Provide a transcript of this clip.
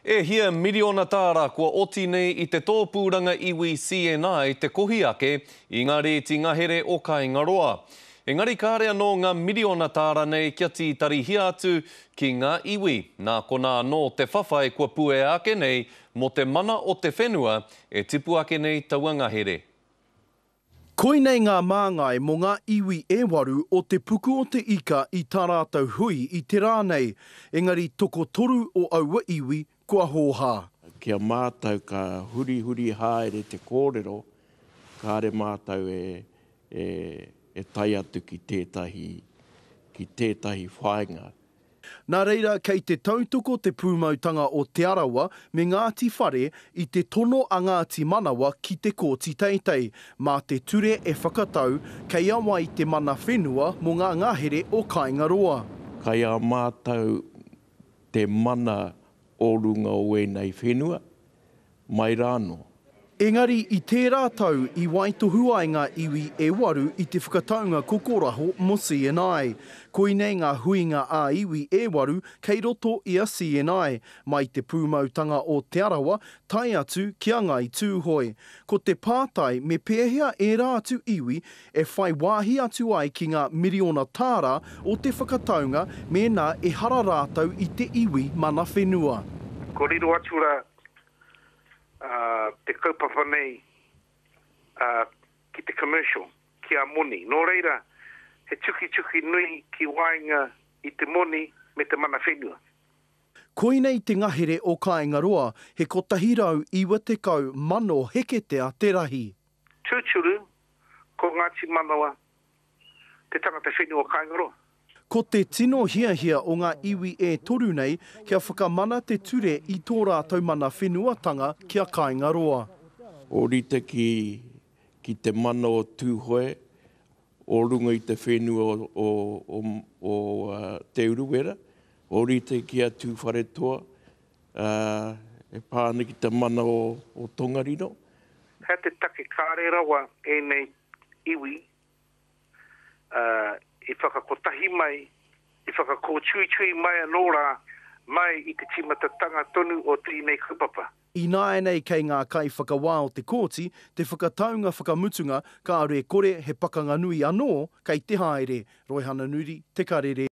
E hia miliona tāra kua oti nei I te tōpūranga iwi CNI te kohi ake I ngā reti ngahere o Kaingaroa. Engari kārea no ngā miliona tāra nei kia ti tarihia atu ki ngā iwi. Nā kona no te whawhai kua pue ake nei mo te mana o te whenua e tipu ake nei taua ngahere. Koinei ngā māngai mo ngā iwi e waru o te puku o te ika I tā rātou hui I te rānei, engari toko toru o aua iwi kua hōhā. Kia mātau ka huri haere te kōrero, kāre mātau e tai atu ki tētahi whainga. Nā reira, kei te tautoko te pūmautanga o Te Arawa me Ngāti Whare I te tono a Ngāti Manawa ki te kōti teitei, mā te ture e whakatau kei awa I te mana whenua mo ngā ngahere o Kaingaroa. Kai a mātau te mana o runga o nei whenua, mai rāno. Engari, I tērā tau I waitohu ai ngā iwi e waru I te whakataunga kokoraho mo CNI. Koinei ngā huinga a iwi e waru kei roto I a CNI, mai te pūmautanga o Te Arawa tai atu kia ngai tūhoi. Ko te pātai me pēhea e rātu iwi e whai wāhi atu ai ki ngā miliona tāra o te whakataunga me nā e hara rātau I te iwi mana whenua. Ko riro atura te kaupapa nei ki te commercial, ki a moni. Nō reira, he tuki nui ki wainga I te moni me te mana whenua. Koinei te ngahere o Kaingaroa, he kotahirau iwa te kau mano heketea te rahi. Tūturu, ko Ngāti Manawa, te tangata whenua o Kaingaroa. Ko te tino hiahia o ngā iwi e toru nei, kia whakamana te ture I tō rātou mana whenuatanga kia Kaingaroa. O rite ki te mana o tūhoe, o runga I te whenua o te uruwera, o rite ki a tūwharetoa, e pāna ki te mana o Tongariro. Hea te take kāre rawa e nei iwi, I whakakotahi mai, I whakakōtui mai anōra mai I te timatatanga tonu o tēnei kaupapa. I nāenei kei ngā kai whakawā o te kōti, te whakataunga whakamutunga, ka are kore he pakanga nui anō, kei te haere, Roihana Nuri, Te Karere.